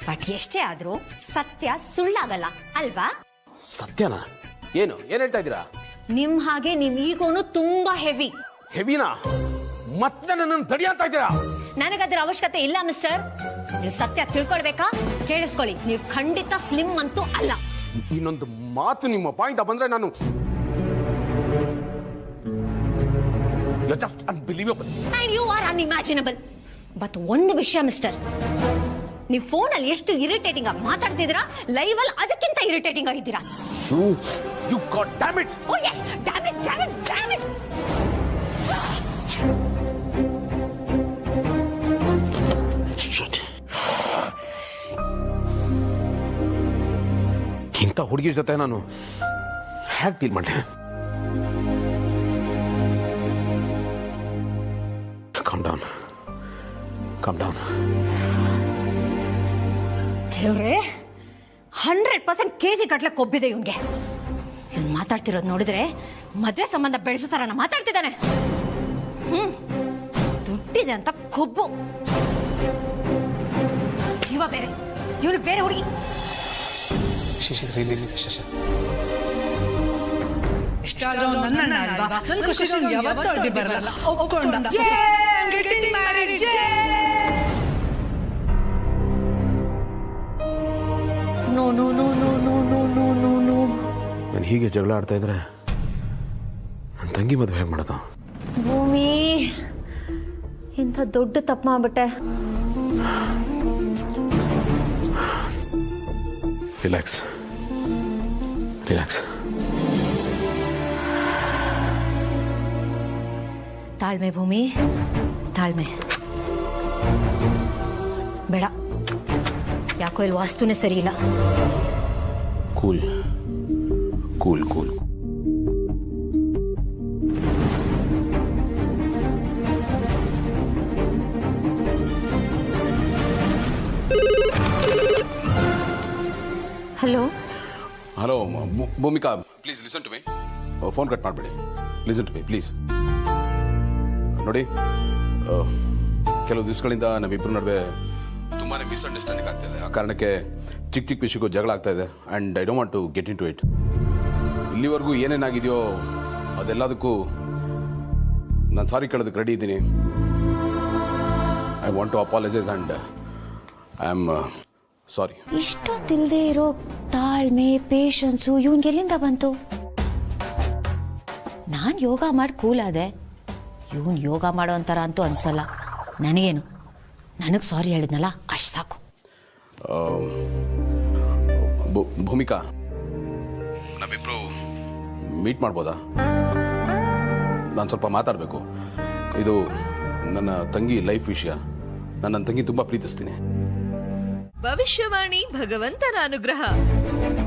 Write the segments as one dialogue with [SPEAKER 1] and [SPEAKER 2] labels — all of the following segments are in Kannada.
[SPEAKER 1] ಬಟ್ ಎಷ್ಟೇ ಆದ್ರೂ ಸತ್ಯ ಸುಳ್ಳಾಗಲ್ಲ ಅಲ್ವಾ?
[SPEAKER 2] ಸತ್ಯನಾ? ಏನು ಹೇಳ್ತಾ ಇದ್ದೀರಾ?
[SPEAKER 1] ನಿಮ್ ಹಾಗೆ ನಿಮ್ ಈಗೋನು ತುಂಬಾ ಹೆವಿ.
[SPEAKER 2] ಹೆವಿನಾ? ಮತ್ತೆ ನನ್ನನ್ನು ತಡಿಯಂತ ಇದ್ದೀರಾ?
[SPEAKER 1] ನನಗದರ ಅವಶ್ಯಕತೆ ಇಲ್ಲ ಮಿಸ್ಟರ್. ನೀವು ಸತ್ಯ ತಿಳ್ಕೊಳ್ಬೇಕಾ? ಕೇಳಿಸ್ಕೊಳ್ಳಿ, ನೀವು ಖಂಡಿತ ಸ್ಲಿಮ್ ಅಂತೂ ಅಲ್ಲ.
[SPEAKER 2] ಇನ್ನೊಂದು ಮಾತು ನಿಮ್ಮ ಪಾಯಿಂಟ್ ಬಂದ್ರೆ ನಾನು You're just unbelievable.
[SPEAKER 1] And you are unimaginable. But ಒಂದು ವಿಷಯ ಮಿಸ್ಟರ್, ನೀವು ಫೋನಲ್ಲಿ ಎಷ್ಟು ಇರಿಟೇಟಿಂಗ್ ಆಗಿ ಮಾತಾಡ್ತಿದ್ದೀರಾ, ಲೈವ್ ಅಲ್ಲಿ ಅದಕ್ಕಿಂತ ಇರಿಟೇಟಿಂಗ್ ಆಗಿದ್ದೀರಾ.
[SPEAKER 2] You god damn it.
[SPEAKER 1] Oh yes, damn it, damn it, damn it.
[SPEAKER 2] Shit. ಇಂಥ ಹುಡುಗಿ ಜೊತೆ ನಾನು ಹ್ಯಾಕ್ ಡೀಲ್ ಮಾಡ್ದೆ? Calm down.
[SPEAKER 1] ದೇವ್ರೆ, 100% ಕೆಜಿ ಗಟ್ಲೆ ಕೊಬ್ಬಿದೆ ಇವನ್ಗೆ. ಇವ್ನು ಮಾತಾಡ್ತಿರೋದು ನೋಡಿದ್ರೆ ಮದ್ವೆ ಸಂಬಂಧ ಬೆಳೆಸೋ ತರ ಮಾತಾಡ್ತಿದ್ದಾನೆ. ದುಡ್ಡಿದೆ ಅಂತ ಕೊಬ್ಬು. ಜೀವ ಬೇರೆ, ಇವನು ಬೇರೆ ಹುಡುಗಿ.
[SPEAKER 3] ಇಷ್ಟಾದ್ರೂ ನನ್ನ ಅಲ್ವಾ? ನನ್ನ ಖುಷಿಗೆ ಯಾವತ್ತೂ ಅಡ್ಡಿ ಬರಲ್ಲ. ಒಪ್ಕೊಂಡ. Getting married.
[SPEAKER 1] No.
[SPEAKER 2] ನಾನು ಹೀಗೆ ಜಗಳ ಆಡ್ತಾ ಇದ್ರೆ ನನ್ನ ತಂಗಿ ಮದುವೆ ಹೇಗೆ ಮಾಡೋದು?
[SPEAKER 1] ಭೂಮಿ, ಇಂಥ ದೊಡ್ಡ ತಪ್ಪು ಮಾಡ್ಬಿಟ್ಟೆ.
[SPEAKER 2] ರಿಲ್ಯಾಕ್ಸ್.
[SPEAKER 1] ತಾಳ್ಮೆ ಭೂಮಿ, ತಾಳ್ಮೆ. ಬೇಡ, ಯಾಕೋ ಇಲ್ಲಿ ವಾಸ್ತುನೇ ಸರಿ ಇಲ್ಲ.
[SPEAKER 2] Cool. Hello Bhoomika, please listen to me. Phone cut ಮಾಡಬೇಡಿ. Listen to me please. ನೋಡಿ, ಕೆಲವು ದಿವಸಗಳಿಂದ ನಮ್ಮಿಬ್ಬರ ನಡುವೆ ತುಂಬಾ ಮಿಸ್ಅಂಡರ್ಸ್ಟ್ಯಾಂಡಿಂಗ್ ಆಗ್ತಾಯಿದೆ. ಆ ಕಾರಣಕ್ಕೆ ಚಿಕ್ಕ ವಿಷಯಕ್ಕೂ ಜಗಳ ಆಗ್ತಾ ಇದೆ. And I don't want to get into it. ಇಲ್ಲಿವರೆಗೂ ಏನೇನಾಗಿದೆಯೋ ಅದೆಲ್ಲದಕ್ಕೂ ನಾನು ಸಾರಿ ಕೇಳೋದಕ್ಕೆ ರೆಡಿ ಇದ್ದೀನಿ. I want to apologise and I am sorry.
[SPEAKER 1] ಇಷ್ಟೊತ್ತಿಲ್ಲದೆ ಇರೋ ತಾಳ್ಮೆ, ಪೇಷನ್ಸು ಇವನ್ಗೆ ಎಲ್ಲಿಂದ ಬಂತು? ನಾನು ಯೋಗ ಮಾಡಿ ಕೂಲ್ ಆದೆ, ಇವನು ಯೋಗ ಮಾಡೋ ಅಂತಾರ ಅಂತೂ ಅನ್ಸಲ್ಲ. ನನಗೇನು, ನನಗೆ ಸಾರಿ ಹೇಳಿದ್ನಲ್ಲ ಅಷ್ಟು ಸಾಕು.
[SPEAKER 2] ಭೂಮಿಕಾ, ನಾವಿಬ್ರು ಮೀಟ್ ಮಾಡ್ಬೋದಾ? ನಾನು ಸ್ವಲ್ಪ ಮಾತಾಡಬೇಕು. ಇದು ನನ್ನ ತಂಗಿ ಲೈಫ್ ವಿಷಯ. ನಾನು ನನ್ನ ತಂಗಿ ತುಂಬ ಪ್ರೀತಿಸ್ತೀನಿ.
[SPEAKER 4] ಭವಿಷ್ಯವಾಣಿ, ಭಗವಂತನ ಅನುಗ್ರಹ.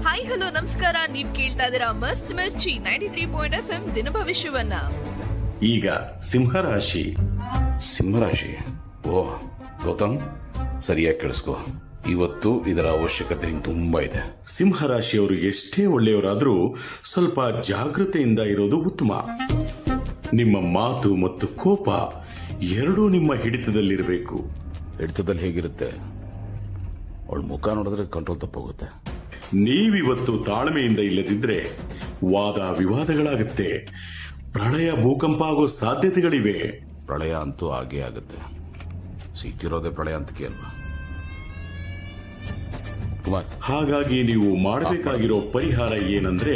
[SPEAKER 4] ಹಾಯ್ ಹಲೋ ನಮಸ್ಕಾರ. ನೀವ್ ಕೇಳ್ತಾ ಇದೀರಾ ಮಸ್ತ್ ಮಿರ್ಚಿ 93.FM ದಿನ ಭವಿಷ್ಯವನ್ನ.
[SPEAKER 5] ಈಗ ಸಿಂಹರಾಶಿ.
[SPEAKER 2] ಓ ಗೌತಮ್, ಸರಿಯಾಗಿ ಕೇಳಿಸ್ಕೊ. ಇವತ್ತು ಇದರ ಅವಶ್ಯಕತೆ ತುಂಬಾ ಇದೆ.
[SPEAKER 5] ಸಿಂಹರಾಶಿಯವರು ಎಷ್ಟೇ ಒಳ್ಳೆಯವರಾದ್ರೂ ಸ್ವಲ್ಪ ಜಾಗೃತೆಯಿಂದ ಇರೋದು ಉತ್ತಮ. ನಿಮ್ಮ ಮಾತು ಮತ್ತು ಕೋಪ ಎರಡೂ ನಿಮ್ಮ ಹಿಡಿತದಲ್ಲಿರಬೇಕು.
[SPEAKER 2] ಹಿಡಿತದಲ್ಲಿ ಹೇಗಿರುತ್ತೆ? ಅವಳ ಮುಖ ನೋಡಿದ್ರೆ ಕಂಟ್ರೋಲ್ ತಪ್ಪೋಗುತ್ತೆ.
[SPEAKER 5] ನೀವಿವತ್ತು ತಾಳ್ಮೆಯಿಂದ ಇಲ್ಲದಿದ್ರೆ ವಾದ ವಿವಾದಗಳಾಗುತ್ತೆ. ಪ್ರಳಯ, ಭೂಕಂಪ ಆಗೋ ಸಾಧ್ಯತೆಗಳಿವೆ.
[SPEAKER 2] ಪ್ರಳಯ ಅಂತೂ ಆಗೇ ಆಗುತ್ತೆ. ಸಿಕ್ಕಿರೋದೇ ಪ್ರಳಯ ಅಂತಕ್ಕೆ ಅಲ್ವಾ ಕುಮಾರ್?
[SPEAKER 5] ಹಾಗಾಗಿ ನೀವು ಮಾಡಬೇಕಾಗಿರೋ ಪರಿಹಾರ ಏನಂದ್ರೆ,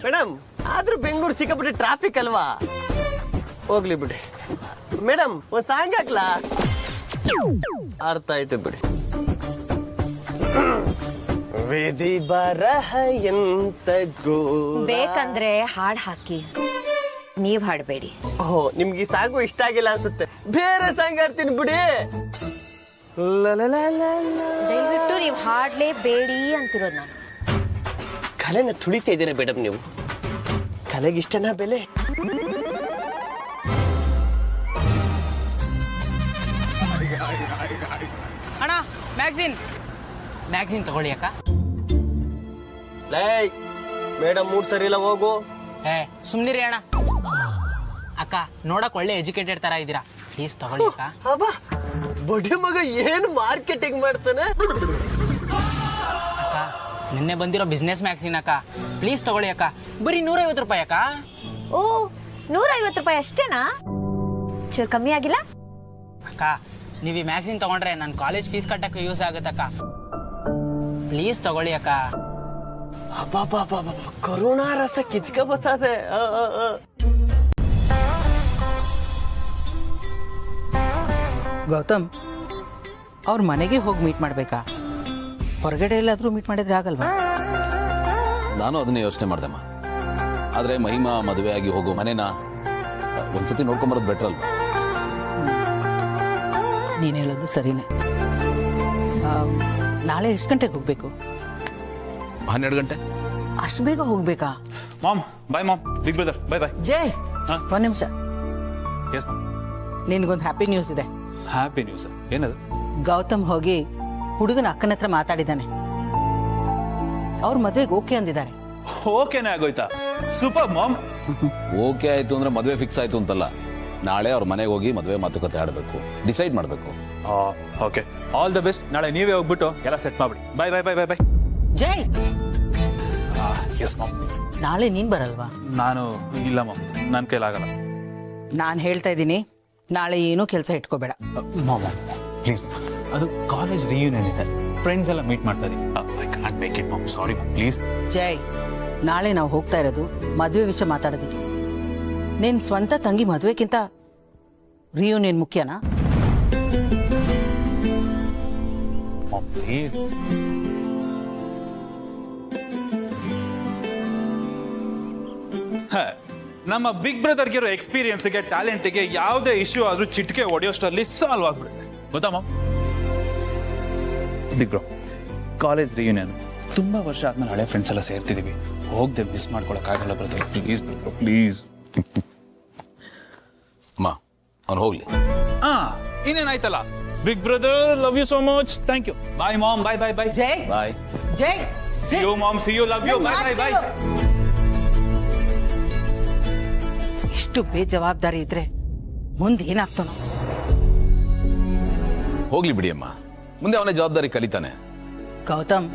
[SPEAKER 6] ಮೇಡಮ್, ಆದ್ರೂ ಬೆಂಗಳೂರು ಸಿಕ್ಕಾಪಟ್ಟೆ ಟ್ರಾಫಿಕ್ ಅಲ್ವಾ? ಹೋಗ್ಲಿ ಬಿಡಿ ಮೇಡಮ್, ಒಂದ್ ಸಾಂಗ್ ಹಾಕ್ಲಾ? ಅರ್ಥ ಆಯ್ತು ಬಿಡಿ. ವಿಧಿ ಬರಹ ಎಂತ
[SPEAKER 1] ಬೇಕಂದ್ರೆ ಹಾಡ್ ಹಾಕಿ, ನೀವ್ ಹಾಡ್ಬೇಡಿ.
[SPEAKER 6] ಓಹೋ, ನಿಮ್ಗೆ ಈ ಸಾಂಗು ಇಷ್ಟ ಆಗಿಲ್ಲ ಅನ್ಸುತ್ತೆ. ಬೇರೆ ಸಾಂಗ್ ಹಾಡ್ತೀನಿ ಬಿಡಿ.
[SPEAKER 1] ದಯವಿಟ್ಟು ನೀವ್ ಹಾಡ್ಲೇಬೇಡಿ ಅಂತಿರೋದು ನಾನು.
[SPEAKER 6] ಕಲೆನ ತುಳಿತಾ ಇದ್ದೀರಾ ಮೇಡಮ್ ನೀವು. ಕಲೆಗಿಷ್ಟನಾ ಬೆಲೆ?
[SPEAKER 7] ಅಣ್ಣ, ಮ್ಯಾಗ್ಝಿನ್ ತಗೊಳ್ಳಿ ಅಕ್ಕ.
[SPEAKER 6] ಮೇಡಮ್ ಮೂಡ್ ಸರಿ ಇಲ್ಲ, ಹೋಗು.
[SPEAKER 7] ಏ ಸುಮ್ನಿರಿ ಅಣ್ಣ. ಅಕ್ಕ ನೋಡಕ್ ಒಳ್ಳೆ ಎಜುಕೇಟೆಡ್ ತರ ಇದ್ದೀರಾ, ಪ್ಲೀಸ್ ತಗೊಳ್ಳಿ ಅಕ್ಕ.
[SPEAKER 6] ಅಬ್ಬಾ, ಬಡ್ಡಿ ಮಗ ಏನು ಮಾರ್ಕೆಟಿಂಗ್ ಮಾಡ್ತಾನೆ.
[SPEAKER 7] ಅಕ್ಕ ನಿನ್ನೆ ಬಂದಿರೋ ಬಿಸ್ನೆಸ್ ಮ್ಯಾಗ್ಝಿನ್ ಅಕ್ಕ, ಪ್ಲೀಸ್ ತಗೊಳ್ಳಿ ಅಕ್ಕ. ಬರೀ 150 ರೂಪಾಯಿ ಅಕ್ಕ.
[SPEAKER 1] ಓ 150 ರೂಪಾಯಿ ಅಷ್ಟೇನಾ? ಚೂರು ಕಮ್ಮಿ ಆಗಿಲ್ಲ?
[SPEAKER 7] ಅಕ್ಕ ನೀವು ಈ ಮ್ಯಾಗ್ಝಿನ್ ತಗೊಂಡ್ರೆ ನನ್ನ ಕಾಲೇಜ್ ಫೀಸ್ ಕಟ್ಟಕ್ಕೆ ಯೂಸ್ ಆಗುತ್ತಕ್ಕ, ಪ್ಲೀಸ್ ತಗೊಳ್ಳಿ ಅಕ್ಕ.
[SPEAKER 6] ಅಬ್ಬಾ, ಕರುಣಾ ರಸ ಕಿತ್ಕ ಬರ್ತದೆ.
[SPEAKER 8] ಗೌತಮ್, ಅವ್ರ ಮನೆಗೆ ಹೋಗಿ ಮೀಟ್ ಮಾಡ್ಬೇಕಾ? ಹೊರಗಡೆ ಎಲ್ಲಾದ್ರೂ ಮೀಟ್ ಮಾಡಿದ್ರೆ ಆಗಲ್ವಾ?
[SPEAKER 2] ನಾನು ಅದನ್ನೇ ಯೋಚನೆ ಮಾಡ್ದಮ್ಮ. ಆದರೆ ಮಹಿಮಾ ಮದುವೆ ಆಗಿ ಹೋಗೋ ಮನೇನ ಒಂದ್ಸತಿ ನೋಡ್ಕೊಂಬರೋದು ಬೆಟರ್ ಅಲ್ವಾ?
[SPEAKER 8] ನೀನು ಹೇಳೋದು ಸರಿನೇ. ನಾಳೆ ಎಷ್ಟು ಗಂಟೆಗೆ ಹೋಗ್ಬೇಕು?
[SPEAKER 2] 12 ಗಂಟೆ.
[SPEAKER 8] ಅಷ್ಟು ಬೇಗ ಹೋಗ್ಬೇಕಾ?
[SPEAKER 9] Mom bye. Mom big brother bye bye.
[SPEAKER 8] Jai,
[SPEAKER 9] ಹಾ?
[SPEAKER 8] 1 ನಿಮಿಷ.
[SPEAKER 9] ಎಸ್
[SPEAKER 8] ನಿನ್ಗೊಂದು ಹ್ಯಾಪಿ ನ್ಯೂಸ್ ಇದೆ.
[SPEAKER 9] Happy news. ಏನದು?
[SPEAKER 8] ಗೌತಮ್ ಹೋಗಿ ಹುಡುಗನ ಅಕ್ಕನ ಹತ್ರ ಮಾತಾಡಿದ್ದಾನೆ. ಅವ್ರ ಮದ್ವೆಗೆ ಓಕೆ ಅಂದಿದ್ದಾರೆ.
[SPEAKER 9] ಓಕೆನೇ ಆಗೋಯ್ತಾ? Super mom.
[SPEAKER 2] ಓಕೆ ಆಯ್ತು ಅಂದ್ರೆ ಮದುವೆ ಫಿಕ್ಸ್ ಆಯ್ತು ಅಂತಲ್ಲ. ನಾಳೆ ಅವ್ರ ಮನೆಗೆ ಹೋಗಿ ಮದುವೆ ಮಾತುಕತೆ ಆಡಬೇಕು, ಡಿಸೈಡ್ ಮಾಡಬೇಕು.
[SPEAKER 9] Okay, all the best. ನಾಳೆ ನೀವೇ ಹೋಗ್ಬಿಟ್ಟು ಎಲ್ಲ ಸೆಟ್ ಮಾಡ್ಬಿಡಿ. ಬಾಯ್ ಬಾಯ್ ಬಾಯ್ ಬಾಯ್ ಬಾಯ್.
[SPEAKER 8] ಜೈ,
[SPEAKER 9] ಎಸ್ ಮಾಮ್.
[SPEAKER 8] ನಾಳೆ ನೀನ್ ಬರಲ್ವಾ?
[SPEAKER 9] ನಾನು ಇಲ್ಲ ಮಾಮ್, ನನ್ನ ಕೈಲಾಗಲ್ಲ.
[SPEAKER 8] ನಾನು ಹೇಳ್ತಾ ಇದ್ದೀನಿ, ನಾಳೆ ಏನೂ ಕೆಲಸ ಇಟ್ಕೋಬೇಡ.
[SPEAKER 9] ಮಾಮ್ ಪ್ಲೀಸ್, ಅದು ಕಾಲೇಜ್ ರಿಯೂನಿಯನ್ ಇದೆ, ಫ್ರೆಂಡ್ಸ್ ಎಲ್ಲ ಮೀಟ್ ಮಾಡ್ತಾ ಇದೀವಿ. I can't make it mom, sorry mom please.
[SPEAKER 8] Jai, ನಾಳೆ ನಾವು ಹೋಗ್ತಾ ಇರೋದು ಮದುವೆ ವಿಷಯ ಮಾತಾಡೋದಕ್ಕೆ. ನಿನ್ ಸ್ವಂತ ತಂಗಿ ಮದುವೆಗಿಂತ ರಿಯೂನಿಯನ್ ಮುಖ್ಯನಾ?
[SPEAKER 9] Mom please. ನಮ್ಮ ಬಿಗ್ ಬ್ರದರ್ಗೆ ಇರೋ ಎಕ್ಸ್ಪೀರಿಯನ್ಸ್ಗೆ, ಟ್ಯಾಲೆಂಟ್ಗೆ ಯಾವುದೇ ಇಶ್ಯೂ ಆದ್ರೂ ಚಿಟಿಕೆ ಹೊಡೆಯೋಷ್ಟರಲ್ಲಿ ಸಾಲ್ವ್ ಆಗ್ಬಿಡುತ್ತೆ, ಗೊತ್ತಾ mom? Big bro, college reunion ತುಂಬಾ ವರ್ಷ ಆದ್ಮೇಲೆ ಹಳೆ ಫ್ರೆಂಡ್ಸ್ ಎಲ್ಲ ಸೇರ್ತಿದೀವಿ. ಹೋಗದೆ ಮಿಸ್ ಮಾಡ್ಕೊಳಕ್ ಆಗಲ್ಲ ಬ್ರದರ್, ಪ್ಲೀಸ್ ಬ್ರದರ್ ಪ್ಲೀಸ್.
[SPEAKER 2] ಅಮ್ಮ, ಅವ್ನು ಹೋಗ್ಲಿ.
[SPEAKER 9] ಇನ್ನೇನಾಯ್ತಲ್ಲ. Big brother, love you so much, thank you. Bye mom, bye bye bye.
[SPEAKER 8] Jai,
[SPEAKER 2] bye.
[SPEAKER 8] Jai,
[SPEAKER 9] see you mom, see you, love you, bye bye bye.
[SPEAKER 8] ಇಷ್ಟು ಬೇಜವಾಬ್ದಾರಿ ಇದ್ರೆ ಮುಂದೆ ಏನಾಗ್ತಾನೋ?
[SPEAKER 2] ಹೋಗ್ಲಿ ಬಿಡಿ ಅಮ್ಮ, ಮುಂದೆ ಅವನೇ ಜವಾಬ್ದಾರಿ ಕಲಿತಾನೆ.
[SPEAKER 8] ಗೌತಮ್,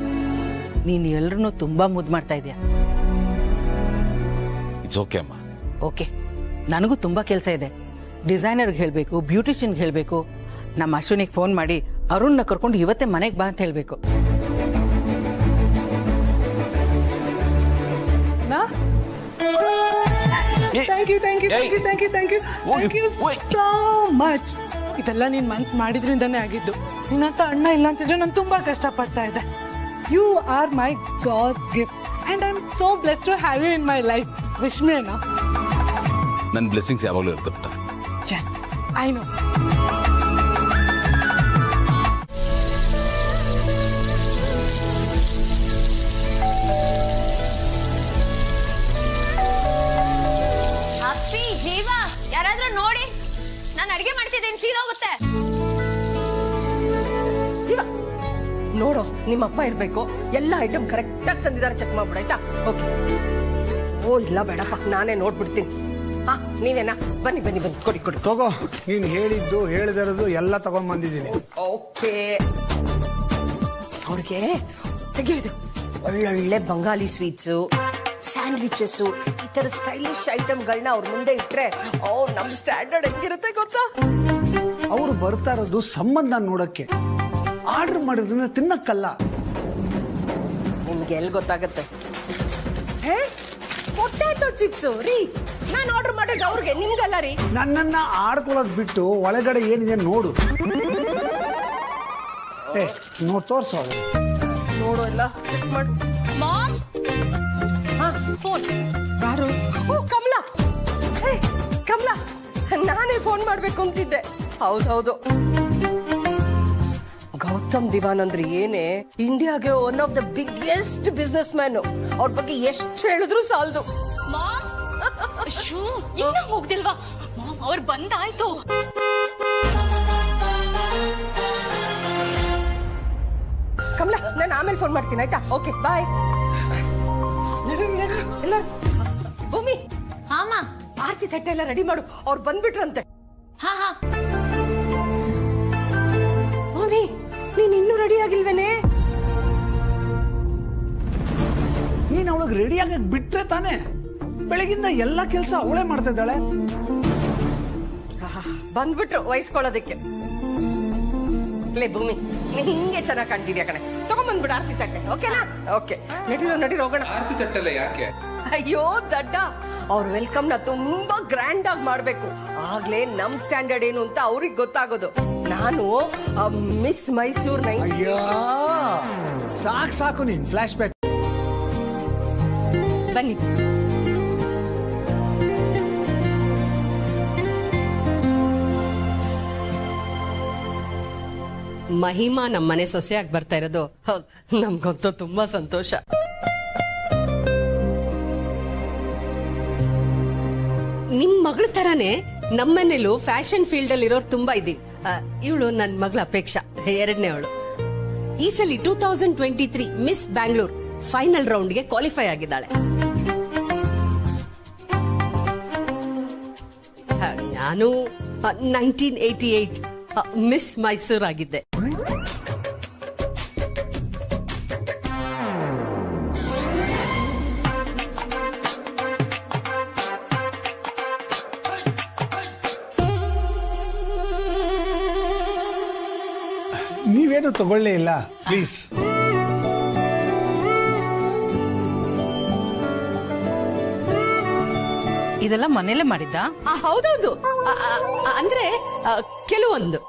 [SPEAKER 8] ನೀನ್ ಎಲ್ರನ್ನೂ ತುಂಬಾ ಮುದ್ದು ಮಾಡ್ತಾ ಇದೀಯ.
[SPEAKER 2] ಇಟ್ಸ್ ಓಕೆ ಅಮ್ಮ.
[SPEAKER 8] ಓಕೆ, ನನಗೂ ತುಂಬಾ ಕೆಲಸ ಇದೆ. ಡಿಸೈನರ್ಗೆ ಹೇಳ್ಬೇಕು, ಬ್ಯೂಟಿಷಿಯನ್ಗೆ ಹೇಳ್ಬೇಕು. ನಮ್ಮ ಅಶ್ವಿನಿಗೆ ಫೋನ್ ಮಾಡಿ ಅರುಣ್ನ ಕರ್ಕೊಂಡು ಇವತ್ತೇ ಮನೆಗೆ ಬಾ ಅಂತ ಹೇಳ್ಬೇಕು.
[SPEAKER 3] So much. ಇದೆಲ್ಲ ನೀನ್ ಮನ್ಸ್ ಮಾಡಿದ್ರಿಂದಾನೇ ಆಗಿದ್ದು. ನಿನ್ನಂತ ಅಣ್ಣ ಇಲ್ಲ ಅಂತಿದ್ರೆ ನಾನು ತುಂಬಾ ಕಷ್ಟ ಪಡ್ತಾ ಇದ್ದೆ. You are my god gift and I am so blessed to have you in my life. Wish me ಅಣ್ಣ.
[SPEAKER 2] ನನ್ನ ಬ್ಲೆಸ್ಸಿಂಗ್ಸ್ ಯಾವಾಗಲೂ ಇರುತ್ತೆ ಪುಟ್ಟ.
[SPEAKER 3] Yes, I know.
[SPEAKER 1] ಅಪ್ಪಿ, ಜೀವ, ಯಾರಾದ್ರೂ ನೋಡಿ, ನಾನು ಅಡಿಗೆ ಮಾಡ್ತಿದ್ದೇನೆ, ಸೀದಾ ಹೋಗುತ್ತೆ.
[SPEAKER 10] ಜೀವ, ನೋಡು, ನಿಮ್ಮಪ್ಪ ಇರ್ಬೇಕು. ಎಲ್ಲ ಐಟಮ್ ಕರೆಕ್ಟ್ ಆಗಿ ತಂದಿದ್ದಾರೆ, ಚೆಕ್ ಮಾಡ್ಬಿಡ ಆಯ್ತಾ? ಓಕೆ. ಓ ಇಲ್ಲ ಬೇಡಪ್ಪ, ನಾನೇ ನೋಡ್ಬಿಡ್ತೀನಿ. ನೀವೇನಾ? ಬನ್ನಿ ಬನ್ನಿ ಬನ್ನಿ, ಕೊಡಿ ಕೊಡಿ.
[SPEAKER 11] ತಗೋ, ನೀನ್ ಹೇಳಿದ್ದು ಹೇಳಿದಿರೋದು ಎಲ್ಲ ತಗೊಂಡ್ ಬಂದಿದ್ದೀನಿ.
[SPEAKER 10] ಓಕೆ. ಅವ್ರಿಗೆ ತೆಗೆಯೋದು ಒಳ್ಳೊಳ್ಳೆ ಬಂಗಾಲಿ ಸ್ವೀಟ್ಸು, ಸ್ಯಾಂಡ್ವಿಚಸ್, ಈ ತರ ಸ್ಟೈಲಿಶ್ ಐಟಮ್ಗಳನ್ನ ಅವ್ರ ಮುಂದೆ ಇಟ್ರೆ ನಮ್ ಸ್ಟ್ಯಾಂಡರ್ಡ್ ಹೆಂಗಿರುತ್ತೆ ಗೊತ್ತಾ?
[SPEAKER 11] ಅವ್ರು ಬರ್ತಾ ಇರೋದು ಸಂಬಂಧ ನೋಡಕ್ಕೆ, ಆರ್ಡರ್ ಮಾಡಿದ್ರಿಂದ ತಿನ್ನಕ್ಕಲ್ಲ.
[SPEAKER 10] ನಿಮ್ಗೆ ಎಲ್ಲಿ ಗೊತ್ತಾಗತ್ತೆ? ಪೊಟ್ಯಾಟೊ ಚಿಪ್ಸ್ ರೀ, ನಾನು ಆರ್ಡರ್ ಮಾಡಿದ್ರೆ ಅವ್ರಿಗೆ, ನಿಮ್ಗಲ್ಲ ರೀ.
[SPEAKER 11] ನನ್ನನ್ನ ಆಡ್ಕೊಳ್ಳೋದ್ ಬಿಟ್ಟು ಒಳಗಡೆ ಏನಿದೆ ನೋಡು. ನೋಡ್ ತೋರ್ಸೋ,
[SPEAKER 10] ನೋಡು, ಎಲ್ಲ ಚೆಕ್ ಮಾಡು.
[SPEAKER 1] Mom, phone.
[SPEAKER 10] ಯಾರು? ಓ ಕಮಲಾ. ಕಮಲಾ, ನಾನೇ ಫೋನ್ ಮಾಡ್ಬೇಕು ಅಂತಿದ್ದೆ. ಹೌದೌದು, ಗೌತಮ್ ದಿವಾನ್ ಅಂದ್ರೆ ಏನೇ, ಇಂಡಿಯಾಗೆ one of the biggest business man. ಅವ್ರ ಬಗ್ಗೆ ಎಷ್ಟು ಹೇಳಿದ್ರು ಸಾಲದು.
[SPEAKER 1] ಇನ್ನ ಹೋಗ್ದಿಲ್ವಾ? ಮಾಮ್, ಅವ್ರು ಬಂದಾಯ್ತು.
[SPEAKER 10] ಕಮಲಾ, ನಾನು ಆಮೇಲೆ ಫೋನ್ ಮಾಡ್ತೀನಿ ಆಯ್ತಾ? Okay bye. ಎಲ್ಲ ಭೂಮಿ
[SPEAKER 1] ಹಾಮ
[SPEAKER 10] ಆರ್ತಿ ತಟ್ಟೆ ಎಲ್ಲ ರೆಡಿ ಮಾಡು, ಅವ್ರು ಬಂದ್ಬಿಟ್ರಂತೆ.
[SPEAKER 1] ಹಾ ಹಾ
[SPEAKER 10] ಭೂಮಿ ನೀನ್ ಇನ್ನೂ ರೆಡಿ ಆಗಿಲ್ವೇನೆ?
[SPEAKER 11] ನೀನ್ ಅವಳಿಗೆ ರೆಡಿ ಆಗಕ್ ಬಿಟ್ರೆ ತಾನೇ, ಬೆಳಗಿಂದ ಎಲ್ಲಾ ಕೆಲಸ ಅವಳೇ ಮಾಡ್ತಾ ಇದ್ದಾಳೆ.
[SPEAKER 10] ಬಂದ್ಬಿಟ್ರು ವಹಿಸ್ಕೊಳ್ಳೋದಕ್ಕೆ. ಲೇ ಭೂಮಿ ನೀನ್ ಹಿಂಗೆ ಚೆನ್ನಾಗಿ ಕಾಣ್ತಿದ್ಯಾ ಕಣೆ, ತಗೊಂಡ್ಬಂದ್ಬಿಡು ಆರ್ತಿ ತಟ್ಟೆ. ಓಕೆನಾ? ಓಕೆ, ನಡೀರೋ ಹೋಗೋಣ.
[SPEAKER 2] ಆರ್ತಿ ತಟ್ಟೆಲ್ಲ ಯಾಕೆ?
[SPEAKER 10] ಅಯ್ಯೋ ದಡ್ಡ, ಅವ್ರ ವೆಲ್ಕಮ್ ನ ತುಂಬಾ ಗ್ರ್ಯಾಂಡ್ ಆಗಿ ಮಾಡ್ಬೇಕು, ಆಗ್ಲೇ ನಮ್ ಸ್ಟ್ಯಾಂಡರ್ಡ್ ಏನು ಅಂತ ಅವ್ರಿಗೆ ಗೊತ್ತಾಗೋದು. ನಾನು ಮಿಸ್ ಮೈಸೂರ್
[SPEAKER 11] ಅಯ್ಯೋ ಸಾಕು ನೀನ್ ಫ್ಲಾಶ್ ಬ್ಯಾಕ್.
[SPEAKER 10] ಬನ್ನಿ. ಮಹಿಮಾ ನಮ್ಮನೆ ಸೊಸೆಯಾಗಿ ಬರ್ತಾ ಇರೋದು ನಮ್ಗಂತೂ ತುಂಬಾ ಸಂತೋಷ. ನಿಮ್ ಮಗಳ ತರಾನೇ ನಮ್ಮನೇಲೂ ಫ್ಯಾಷನ್ ಫೀಲ್ಡ್ ಅಲ್ಲಿ ಇರೋರು ತುಂಬಾ ಇದೀವಿ. ಇವಳು ನನ್ ಮಗಳ ಅಪೇಕ್ಷಾ, ಎರಡನೇ ಅವಳು. ಈ ಸಲ 2023 ಮಿಸ್ ಬ್ಯಾಂಗ್ಳೂರ್ ಫೈನಲ್ ರೌಂಡ್ಗೆ ಕ್ವಾಲಿಫೈ ಆಗಿದ್ದಾಳೆ. ನಾನು 1988 ಮಿಸ್ ಮೈಸೂರ್ ಆಗಿದ್ದೆ.
[SPEAKER 11] ನೀವೇನು ತಗೊಳ್ಳೇ ಇಲ್ಲ ಪ್ಲೀಸ್.
[SPEAKER 8] ಇದೆಲ್ಲ ಮನೇಲೆ ಮಾಡಿದ್ದ?
[SPEAKER 10] ಹೌದೌದು, ಅಂದ್ರೆ ಕೆಲವೊಂದು.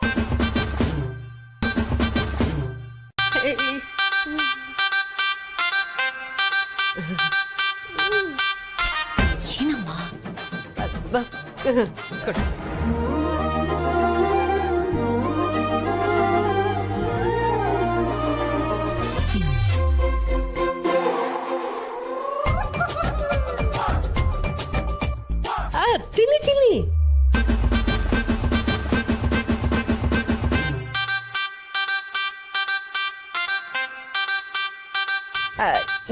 [SPEAKER 10] ತಿನ್ನಿ ತಿನ್ನಿ.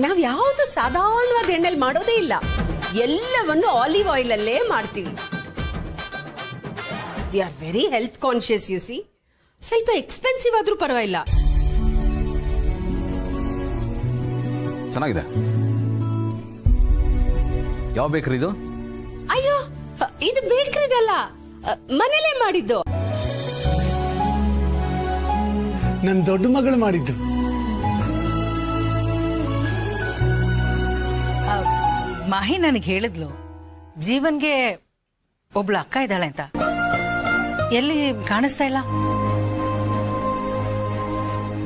[SPEAKER 10] ನಾವ್ ಯಾವ್ದು ಸಾಧಾರಣವಾದ ಎಣ್ಣೆಲಿ ಮಾಡೋದೇ ಇಲ್ಲ, ಎಲ್ಲವನ್ನು ಆಲಿವ್ ಆಯಿಲ್ ಅಲ್ಲೇ ಮಾಡ್ತೀವಿ. V are very health conscious. U C, ಸ್ವಲ್ಪ ಎಕ್ಸ್ಪೆನ್ಸಿವ್ ಆದ್ರೂ ಪರವಾಗಿಲ್ಲ.
[SPEAKER 2] ಚೆನ್ನಾಗಿದೆ. ಯಾವ ಬೇಕರಿ ಇದು?
[SPEAKER 10] ಅಯ್ಯೋ, ಇದು ಬೇಕರಿದಲ್ಲ, ಮನೇಲೆ ಮಾಡಿದ್ದು.
[SPEAKER 11] ನನ್ ದೊಡ್ಡ ಮಗಳು ಮಾಡಿದ್ದು.
[SPEAKER 8] ಮಾಹಿ ನನಗೆ ಹೇಳಿದ್ಲು ಜೀವನ್ಗೆ ಒಬ್ಳು ಅಕ್ಕ ಇದ್ದಾಳೆ ಅಂತ. ಎಲ್ಲಿ ಕಾಣಿಸ್ತಾ ಇಲ್ಲ?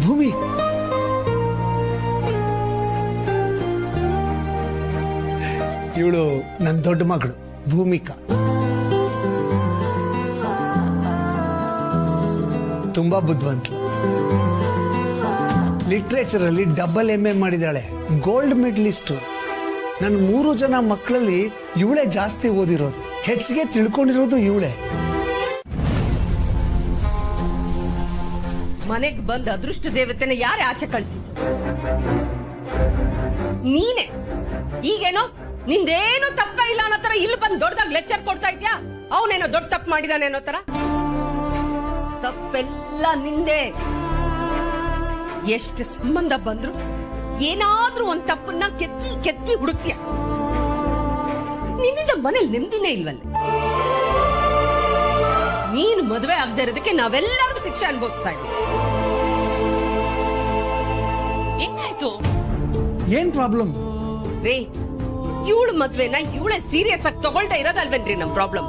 [SPEAKER 11] ಭೂಮಿ, ಇವಳು ನನ್ನ ದೊಡ್ಡ ಮಗಳು ಭೂಮಿಕಾ. ತುಂಬಾ ಬುದ್ಧಿವಂತಳು. ಲಿಟ್ರೇಚರ್ ಅಲ್ಲಿ AA ಮಾಡಿದಾಳೆ, ಗೋಲ್ಡ್ ಮೆಡಲಿಸ್ಟ್. ನನ್ನ 3 ಜನ ಮಕ್ಕಳಲ್ಲಿ ಇವಳೇ ಜಾಸ್ತಿ ಓದಿರೋದು, ಹೆಚ್ಚಿಗೆ ತಿಳ್ಕೊಂಡಿರೋದು ಇವಳೇ.
[SPEAKER 10] ಮನೆಗ್ ಬಂದ ಅದೃಷ್ಟ ದೇವತೆನ ಯಾರೇ ಆಚೆ ಕಳಿಸಿ? ನೀನೆ. ಈಗೇನೋ ನಿಂದೇನು ತಪ್ಪ ಇಲ್ಲ ಅನ್ನೋ ತರ ಇಲ್ಲಿ ಬಂದು ದೊಡ್ಡದಾಗಿ ಲೆಕ್ಚರ್ ಕೊಡ್ತಾ ಇದ್ಯಾ? ಅವನೇನೋ ದೊಡ್ಡ ತಪ್ಪು ಮಾಡಿದಾನೆ ಅನ್ನೋ ತರ. ತಪ್ಪೆಲ್ಲ ನಿಂದೆ. ಎಷ್ಟು ಸಂಬಂಧ ಬಂದ್ರು ಏನಾದ್ರೂ ಒಂದ್ ತಪ್ಪನ್ನ ಕೆತ್ತಿ ಕೆತ್ತಿ ಹುಡುಕ್ಯ. ನಿನ್ನಿಂದ ಮನೇಲಿ ನೆಮ್ಮದಿನೇ ಇಲ್ವಲ್ಲ. ನೀನು ಮದುವೆ ಆಗದೆ ಇರೋದಕ್ಕೆ ನಾವೆಲ್ಲರೂ ಶಿಕ್ಷೆ ಅನುಭವಿಸ್ತಾ ಇದ್ದೀವಿ.
[SPEAKER 1] ಏನಾಯ್ತು?
[SPEAKER 11] ಏನ್ ಪ್ರಾಬ್ಲಮ್
[SPEAKER 10] ರೇ? ಇವಳು ಮದ್ವೆನ ಇವಳೆ ಸೀರಿಯಸ್ ಆಗಿ ತಗೊಳ್ತಾ ಇರೋದಲ್ವೇನ್ರಿ ನಮ್ ಪ್ರಾಬ್ಲಮ್.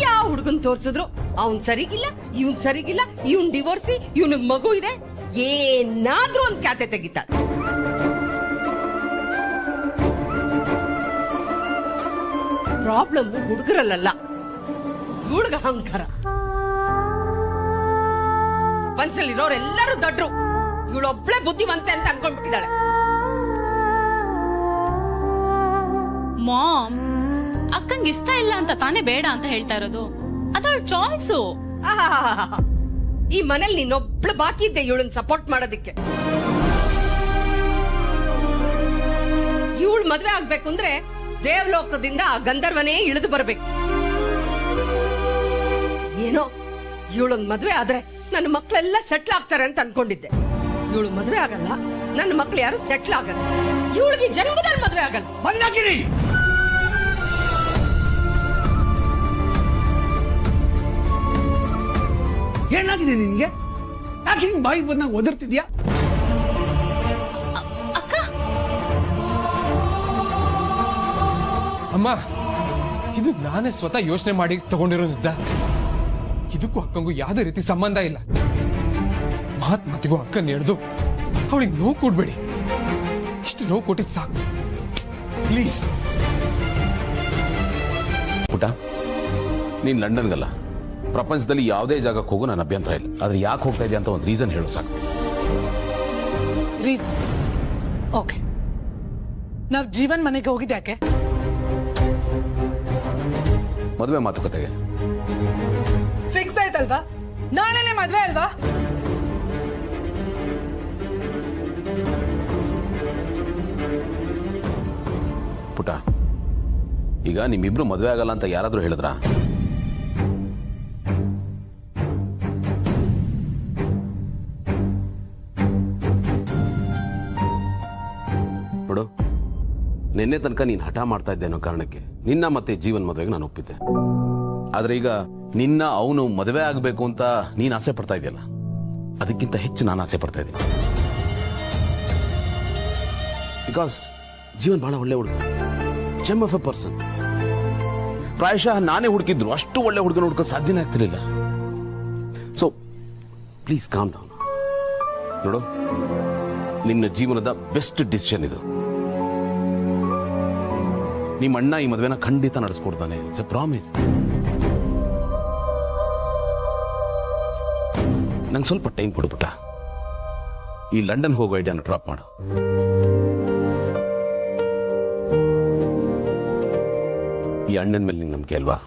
[SPEAKER 10] ಯಾವ ಹುಡುಗನ್ ತೋರ್ಸಿದ್ರು ಅವನ್ ಸರಿಗಿಲ್ಲ, ಇವನ್ ಸರಿಗಿಲ್ಲ, ಇವನ್ ಡಿವೋರ್ಸಿ, ಇವನಿಗ್ ಮಗು ಇದೆ, ಏನಾದ್ರೂ ಒಂದ್ ಖ್ಯಾತೆ ತೆಗಿತಾಳೆ. ಪ್ರಾಬ್ಲಮ್ ಹುಡುಗರಲ್ಲ, ಇವಳಿಗ ಅಹಂಕಾರ. ಮನ್ಸಲ್ಲಿರೋರೆಲ್ಲರೂ ದೊಡ್ಡರು, ಇವಳೊಬ್ಳೆ ಬುದ್ಧಿವಂತೆ ಅಂತ ಅನ್ಕೊಂಡ್ಬಿಟ್ಟಿದ್ದಾಳೆ.
[SPEAKER 12] ಮಾಮ್, ಅಕ್ಕಂಗೆ ಇಷ್ಟ ಇಲ್ಲ ಅಂತ ತಾನೇ ಬೇಡ ಅಂತ ಹೇಳ್ತಾ ಇರೋದು. ಅದವಳ ಚಾಯ್ಸು.
[SPEAKER 10] ಈ ಮನೇಲಿ ನೀನೊಬ್ಳು ಬಾಕಿ ಇದ್ದೆ ಇವಳನ್ನ ಸಪೋರ್ಟ್ ಮಾಡೋದಿಕ್ಕೆ. ಮದ್ವೆ ಆಗ್ಬೇಕು ಅಂದ್ರೆ ದೇವಲೋಕದಿಂದ ಆ ಗಂಧರ್ವನೇ ಇಳಿದು ಬರ್ಬೇಕು. ಏನೋ ಇವಳೊಂದ್ ಮದ್ವೆ ಆದ್ರೆ ನನ್ನ ಮಕ್ಳೆಲ್ಲ ಸೆಟ್ಲ್ ಆಗ್ತಾರೆ ಅಂತ ಅನ್ಕೊಂಡಿದ್ದೆ. ಇವಳು ಮದ್ವೆ ಆಗಲ್ಲ, ನನ್ನ ಮಕ್ಳು ಯಾರು ಸೆಟ್ಲ್ ಆಗಲ್ಲ. ಇವಳಿಗೆ ಜನ್ಮದಲ್ಲಿ ಮದ್ವೆ ಆಗಲ್ಲ.
[SPEAKER 11] ಬಂದಾಕಿರಿ. ಏನಾಗಿದೆ ನಿನ್ಗೆ? ಯಾಕೆ ಹಿಂಗ್ ಬಾಯಿಗೆ ಬಂದಾಗ ಒದರ್ತಿದ್ಯಾ?
[SPEAKER 12] ಅಕ್ಕ
[SPEAKER 13] ಅಮ್ಮ, ಇದು ನಾನೇ ಸ್ವತಃ ಯೋಚನೆ ಮಾಡಿ ತಗೊಂಡಿರೋ ನಿರ್ಧಾರ. ಇದಕ್ಕೂ ಅಕ್ಕಂಗೂ ಯಾವುದೇ ರೀತಿ ಸಂಬಂಧ ಇಲ್ಲ. ಮಾತಿಗೂ ಅಕ್ಕನ ಹಿಡ್ದು ಅವಳಿಗೆ ನೋವು ಕೊಡ್ಬೇಡಿ. ಇಷ್ಟು ನೋವು ಕೊಟ್ಟಿದ್ ಸಾಕು, ಪ್ಲೀಸ್.
[SPEAKER 2] ಪುಟ, ನೀನ್ ಲಂಡನ್ಗಲ್ಲ, ಪ್ರಪಂಚದಲ್ಲಿ ಯಾವುದೇ ಜಾಗಕ್ಕೆ ಹೋಗು ನನ್ನ ಅಭ್ಯಂತರ ಇಲ್ಲ. ಆದ್ರೆ ಯಾಕೆ ಹೋಗ್ತಾ ಇದೆಯಾ ಅಂತ ಒಂದು ರೀಸನ್ ಹೇಳು ಸಾಕು.
[SPEAKER 3] ಓಕೆ, ನಾವ್ ಜೀವನ್ ಮನೆಗೆ ಹೋಗಿದ್ದೆ ಯಾಕೆ?
[SPEAKER 2] ಮದುವೆ ಮಾತುಕತೆಗೆ.
[SPEAKER 3] ಫಿಕ್ಸ್ ಆಯ್ತಲ್ವಾ? ನಾಳೆನೆ ಮದ್ವೆ ಅಲ್ವಾ?
[SPEAKER 2] ಪುಟ, ಈಗ ನಿಮ್ಮಿಬ್ರು ಮದುವೆ ಆಗಲ್ಲ ಅಂತ ಯಾರಾದ್ರೂ ಹೇಳಿದ್ರಾ? ನೋಡು, ನಿನ್ನೆ ತನಕ ನೀನ್ ಹಠ ಮಾಡ್ತಾ ಇದ್ದೆ ಅನ್ನೋ ಕಾರಣಕ್ಕೆ ನಿನ್ನ ಮತ್ತೆ ಜೀವನ್ ಮದುವೆಗೆ ನಾನು ಒಪ್ಪಿದ್ದೆ. ಆದ್ರೆ ಈಗ ನಿನ್ನ ಅವನು ಮದುವೆ ಆಗಬೇಕು ಅಂತ ನೀನ್ ಆಸೆ ಪಡ್ತಾ ಇದೆಯಲ್ಲ, ಅದಕ್ಕಿಂತ ಹೆಚ್ಚು ನಾನು ಆಸೆ ಪಡ್ತಾ ಇದ್ದೀನಿ. ಬಿಕಾಸ್ ಜೀವನ್ ಬಹಳ ಒಳ್ಳೆ ಹುಡುಗ, ಜೆಮ್ ಆಫ್ ಎ ಪರ್ಸನ್. ಪ್ರಾಯಶಃ ನಾನೇ ಹುಡುಕಿದ್ರು ಅಷ್ಟು ಒಳ್ಳೆ ಹುಡುಗನ ಹುಡುಕೋದು ಸಾಧ್ಯನೇ ಆಗ್ತಿರ್ಲಿಲ್ಲ. So please calm down. ನೋಡು, ನಿನ್ನ ಜೀವನದ ಬೆಸ್ಟ್ ಡಿಸಿಷನ್ ಇದು. ನಿಮ್ಮ ಅಣ್ಣ ಈ ಮದುವೆನ ಖಂಡಿತ ನಡೆಸ್ಕೊಡ್ತಾನೆ. It's A promise. ನಂಗೆ ಸ್ವಲ್ಪ ಟೈಮ್ ಕೊಡ್ಬಿಟ್ಟ. ಈ ಲಂಡನ್ ಹೋಗೋ ಐಡಿಯಾನ ಡ್ರಾಪ್ ಮಾಡು. ಈ ಅಣ್ಣನ ಮೇಲೆ ನಿಂಗೆ ನಂಬಿಕೆ ಅಲ್ವಾ?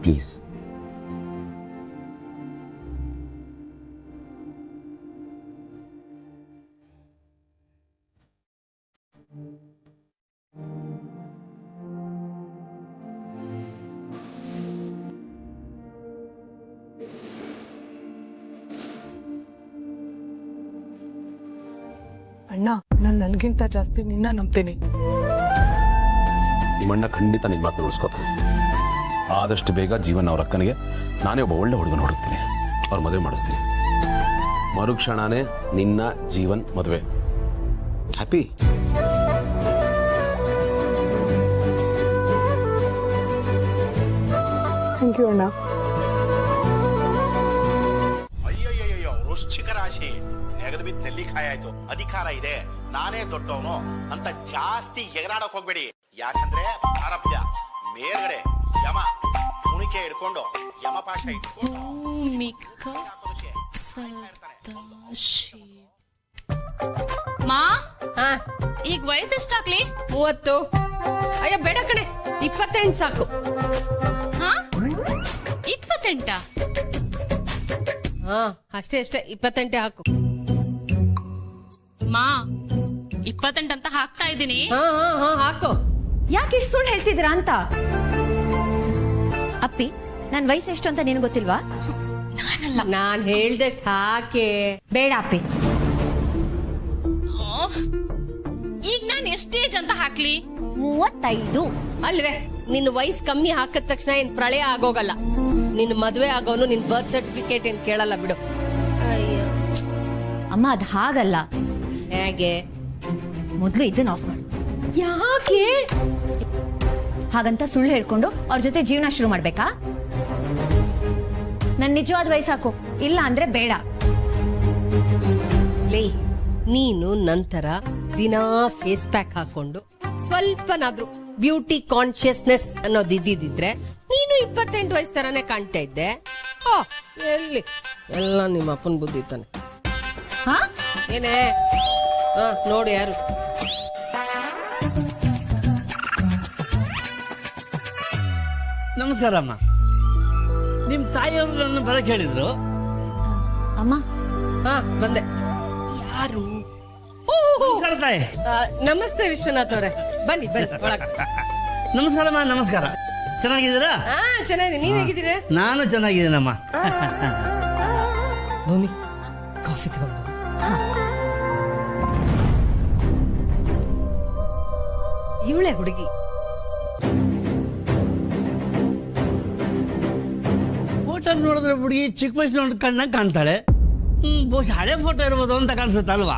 [SPEAKER 2] ಪ್ಲೀಸ್.
[SPEAKER 3] ಅಣ್ಣ, ನಾನು ನನ್ಗಿಂತ ಜಾಸ್ತಿ ನಿನ್ನ ನಂಬ್ತೀನಿ.
[SPEAKER 2] ನಿಮ್ಮಣ್ಣ ಖಂಡಿತ ನಿಮ್ಮ ಮಾತು ಉಳಿಸ್ಕೊತಾರೆ. ಆದಷ್ಟು ಬೇಗ ಜೀವನ್ ಅವ್ರ ಅಕ್ಕನಿಗೆ ನಾನೇ ಒಬ್ಬ ಒಳ್ಳೆ ಹುಡುಗನ ಹುಡುಕ್ತೀನಿ, ಅವ್ರ ಮದುವೆ ಮಾಡಿಸ್ತೀನಿ. ಮರುಕ್ಷಣನೇ ನಿನ್ನ ಜೀವನ್ ಮದುವೆ. ಹ್ಯಾಪಿ?
[SPEAKER 3] ಥ್ಯಾಂಕ್ ಯು ಅಣ್ಣ.
[SPEAKER 14] ಅಯ್ಯಯ್ಯಯ್ಯೋ, ವೃಶ್ಚಿಕ ರಾಶಿ ನೆಗದು ಬಿದ್ದು ನೆಲ್ಲಿಕಾಯಿ ಆಯ್ತು. ಅಧಿಕಾರ ಇದೆ, ನಾನೇ ದೊಡ್ಡವನು ಅಂತ ಜಾಸ್ತಿ ಎಗರಾಡಕ್ ಹೋಗ್ಬೇಡಿ. ಯಾಕಂದ್ರೆ ಪ್ರಾರಬ್ಧ ಮೇಲ್ಗಡೆ ಯಮ ಕುಣಿಕೆ ಹಿಡ್ಕೊಂಡು ಯಮಪಾಶ ಇಟ್ಕೊಂಡು
[SPEAKER 12] ಮಾ, ಈಗ ವಯಸ್ಸು ಎಷ್ಟಾಗ್ಲಿ?
[SPEAKER 10] 30. ಅಯ್ಯೋ ಬೇಡ ಕಣೆ, 28 ಸಾಕು.
[SPEAKER 12] 28?
[SPEAKER 10] ಅಷ್ಟೇ 28 ಹಾಕು.
[SPEAKER 12] ಮಾ, 28 ಅಂತ ಹಾಕ್ತಾ ಇದ್ದೀನಿ.
[SPEAKER 10] ಹಾಕು.
[SPEAKER 1] ಯಾಕೆ ಇಷ್ಟು ಸುಳ್ಳು ಹೇಳ್ತಿದ್ದೀರಾ ಅಂತ? ಅಪ್ಪಿ, ನನ್ ವಯಸ್ಸು ಎಷ್ಟು ಅಂತ ನಿನಗೆ ಗೊತ್ತಿಲ್ವಾ?
[SPEAKER 10] ನಾನ್ ಹೇಳ್ದಷ್ಟು ಹಾಕೆ.
[SPEAKER 1] ಬೇಡ ಅಪ್ಪಿ.
[SPEAKER 12] ಈಗ ನಾನು ಎಷ್ಟೇಜ್ ಅಂತ ಹಾಕ್ಲಿ?
[SPEAKER 1] 35.
[SPEAKER 10] ಅಲ್ವೇ, ನಿನ್ನ ವಯಸ್ಸು ಕಮ್ಮಿ ಹಾಕಿದ ತಕ್ಷಣ ಏನ್ ಪ್ರಳಯ ಆಗೋಗಲ್ಲ. ನಿನ್ ಮದ್ವೆ ಆಗೋನು ನಿನ್ ಬರ್ತ್ ಸರ್ಟಿಫಿಕೇಟ್ ಏನ್ ಕೇಳಲ್ಲ ಬಿಡು. ಅಯ್ಯೋ
[SPEAKER 1] ಅಮ್ಮ, ಅದ್ ಹಾಗಲ್ಲ.
[SPEAKER 10] ಹೇಗೆ?
[SPEAKER 1] ಮೊದ್ಲು ಇದನ್ನ ಆಫ್ ಮಾಡು.
[SPEAKER 10] ಯಾಕೆ
[SPEAKER 1] ಹಾಗಂತ ಸುಳ್ಳು ಹೇಳ್ಕೊಂಡು ಅವ್ರ ಜೊತೆ ಜೀವನ ಶುರು ಮಾಡ್ಬೇಕಾ? ನನ್ ನಿಜವಾದ ವಯಸ್ಸು ಹಾಕು, ಇಲ್ಲ ಅಂದ್ರೆ ಬೇಡ.
[SPEAKER 10] ಲೇ, ನೀನು ನಂತರ ದಿನಾ ಫೇಸ್ ಪ್ಯಾಕ್ ಹಾಕೊಂಡು ಸ್ವಲ್ಪನಾದ್ರೂ ಬ್ಯೂಟಿ ಕಾನ್ಶಿಯಸ್ನೆಸ್ ಅನ್ನೋದು ಇದ್ದಿದ್ರೆ ನೀನು 28 ವಯಸ್ಸು ತರಾನೇ ಕಾಣ್ತಾ ಇದ್ದೆ. ಎಲ್ಲಿ ಎಲ್ಲ ನಿಮ್ಮ ಅಪ್ಪನ ಬುದ್ಧಿ ತಾನೆ. ಏನೇ ನೋಡಿ ಯಾರು?
[SPEAKER 15] ನಮಸ್ಕಾರ ಅಮ್ಮ. ನಿಮ್ ತಾಯಿಯವರು ನನ್ನ ಬರಕ್ ಹೇಳಿದ್ರು.
[SPEAKER 1] ಅಮ್ಮ.
[SPEAKER 10] ಬಂದೆ. ಯಾರು? ಓ,
[SPEAKER 15] ನಮಸ್ಕಾರ ತಾಯಿ.
[SPEAKER 10] ನಮಸ್ತೆ ವಿಶ್ವನಾಥ್ ಅವರೇ, ಬನ್ನಿ ಬನ್ನಿ ಒಳಗೆ.
[SPEAKER 15] ನಮಸ್ಕಾರಮ್ಮ, ನಮಸ್ಕಾರ. ಚೆನ್ನಾಗಿದ್ದೀರಾ?
[SPEAKER 10] ಚೆನ್ನಾಗಿದೆ, ನೀವ್ ಹೇಗಿದ್ದೀರಾ?
[SPEAKER 15] ನಾನು ಚೆನ್ನಾಗಿದ್ದೀನಮ್ಮ.
[SPEAKER 10] ಭೂಮಿ, ಕಾಫಿ ತಗೊಂಡು. ಇವಳೆ ಹುಡುಗಿ.
[SPEAKER 15] ಫೋಟೋ ನೋಡಿದ್ರೆ ಹುಡುಗಿ ಚಿಕ್ಕ ವಯಸ್ಸು ನೋಡಿ ಕಣ್ಣಾಗ ಕಾಣ್ತಾಳೆ. ಬಹುಶಃ ಹಳೆ ಫೋಟೋ ಇರ್ಬೋದು ಅಂತ ಕಾಣಿಸುತ್ತಲ್ವಾ?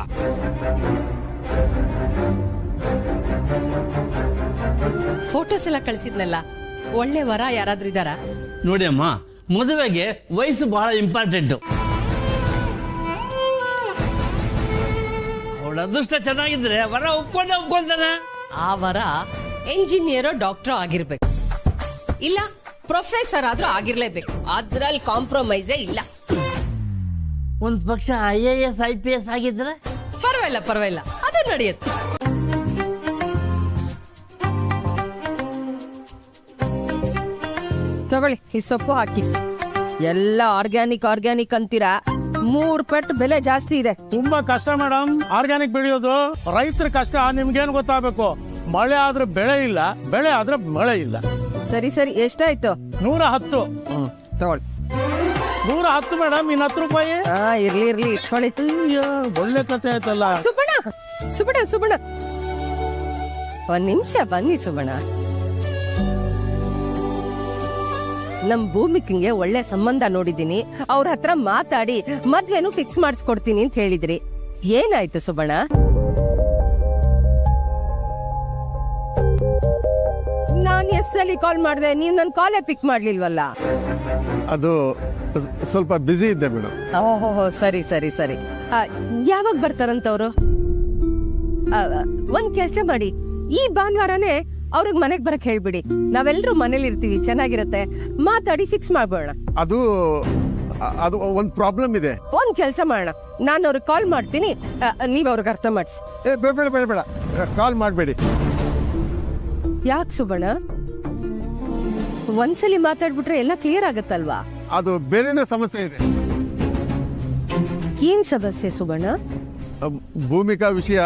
[SPEAKER 10] ಫೋಟೋಸ್ ಎಲ್ಲ ಕಳಿಸಿದ್ನಲ್ಲ, ಒಳ್ಳೆ ವರ ಯಾರಾದ್ರೂ ಇದಾರ?
[SPEAKER 15] ನೋಡಿ ಅಮ್ಮ, ಮದುವೆಗೆ ವಯಸ್ಸು ಬಹಳ ಇಂಪಾರ್ಟೆಂಟ್. ಅವಳ ಅದೃಷ್ಟ ಚೆನ್ನಾಗಿದ್ರೆ ವರ ಒಪ್ಕೊಂತಾನೆ.
[SPEAKER 10] ಆ ವರ ಎಂಜಿನಿಯರೋ ಡಾಕ್ಟರ್ ಆಗಿರ್ಬೇಕು, ಇಲ್ಲ ಪ್ರೊಫೆಸರ್ ಆದ್ರೂ ಆಗಿರ್ಲೇಬೇಕು. ಅದ್ರಲ್ಲಿ ಕಾಂಪ್ರಮೈಸೇ ಇಲ್ಲ.
[SPEAKER 15] ಒಂದ್ ಪಕ್ಷ IAS IPS ಆಗಿದ್ರೆ
[SPEAKER 10] ಪರವಾಗಿಲ್ಲ, ಪರವಾಗಿಲ್ಲ, ಅದು ನಡೆಯುತ್ತೆ. ತಗೊಳ್ಳಿ, ಈ ಸೊಪ್ಪು ಹಾಕಿ. ಎಲ್ಲ ಆರ್ಗ್ಯಾನಿಕ್ ಆರ್ಗ್ಯಾನಿಕ್ ಅಂತೀರಾ, 3 ಪಟ್ಟು ಬೆಲೆ ಜಾಸ್ತಿ ಇದೆ.
[SPEAKER 16] ತುಂಬಾ ಕಷ್ಟ ಮೇಡಮ್ ಆರ್ಗ್ಯಾನಿಕ್ ಬೆಳೆಯೋದು. ರೈತರ ಕಷ್ಟ ನಿಮ್ಗೇನು ಗೊತ್ತಾಗಬೇಕು? ಮಳೆ ಆದ್ರೆ ಬೆಳೆ ಇಲ್ಲ, ಬೆಳೆ ಆದ್ರೆ ಮಳೆ ಇಲ್ಲ.
[SPEAKER 10] ಸರಿ ಸರಿ, ಎಷ್ಟಾಯ್ತು?
[SPEAKER 16] 110.
[SPEAKER 10] ತಗೊಳ್ಳಿ.
[SPEAKER 16] 110 ಮೇಡಮ್, ಇನ್ನು 10 ರೂಪಾಯಿ.
[SPEAKER 10] ಇರ್ಲಿ ಇರ್ಲಿ, ಇಟ್ಕೊಳ್ಳಿ.
[SPEAKER 16] ಒಳ್ಳೆ ಕತೆ ಆಯ್ತಲ್ಲ.
[SPEAKER 10] ಸುಬಣ ಸುಬಣ ಸುಬಣ, ಒಂದ್ ನಿಮಿಷ ಬನ್ನಿ ಸುಬಣ. ನಮ್ ಭೂಮಿಕಿಂಗೆ ಒಳ್ಳೆ ಸಂಬಂಧ ನೋಡಿದೀನಿ, ಅವ್ರ ಹತ್ರ ಮಾತಾಡಿ ಮದ್ವೆನು ಫಿಕ್ಸ್ ಮಾಡಿಸ್ಕೊಡ್ತೀನಿ ಅಂತ ಹೇಳಿದ್ರಿ. ಏನಾಯ್ತು ಸುಬಣ? ನಾನ್ ಎಸ್ಸಲ್ಲಿ ಕಾಲ್ ಮಾಡ್ದೆ, ನೀವ್ ನನ್ ಕಾಲೇ ಪಿಕ್ ಮಾಡ್ಲಿಲ್ವಲ್ಲ?
[SPEAKER 16] ಅದು ಸ್ವಲ್ಪ ಬಿಸಿ ಇದ್ದೆ ಮೇಡಮ್.
[SPEAKER 10] ಓಹೋ, ಸರಿ ಸರಿ ಸರಿ. ಯಾವಾಗ ಬರ್ತಾರಂತವ್ರು? ಒಂದ್ ಕೆಲ್ಸ ಮಾಡಿ, ಈ ಭಾನುವಾರನೇ ಅವ್ರಿಗೆ ಮನೆಗ್ ಬರಕ್ ಹೇಳ್ಬಿಡಿ. ನಾವೆಲ್ಲರೂ ಮನೇಲಿ ಇರ್ತೀವಿ, ಚೆನ್ನಾಗಿರತ್ತೆ. ಮಾತಾಡಿ ಫಿಕ್ಸ್ ಮಾಡ್ಬೋಣ.
[SPEAKER 16] ಅದು ಒಂದ್ ಪ್ರಾಬ್ಲಮ್ ಇದೆ.
[SPEAKER 10] ಒಂದ್ ಕೆಲ್ಸ ಮಾಡೋಣ, ನಾನು ಅವ್ರಿಗೆ ಕಾಲ್ ಮಾಡ್ತೀನಿ, ನೀವ್ ಅವ್ರಿಗೆ ಅರ್ಥ ಮಾಡಿಸಿ.
[SPEAKER 16] ಬೇಡ ಬೇಡ ಬೇಡ, ಕಾಲ್ ಮಾಡಬೇಡಿ.
[SPEAKER 10] ಯಾಕೆ ಸುಬಣ? ಒಂದ್ಸಲಿ ಮಾತಾಡ್ಬಿಟ್ರೆ ಎಲ್ಲ ಕ್ಲಿಯರ್ ಆಗತ್ತಲ್ವಾ?
[SPEAKER 16] ಅದು ಬೇರೆನೇ ಸಮಸ್ಯೆ ಇದೆ.
[SPEAKER 10] ಏನ್ ಸಮಸ್ಯೆ ಸುಬಣ?
[SPEAKER 16] ಭೂಮಿಕಾ ವಿಷಯ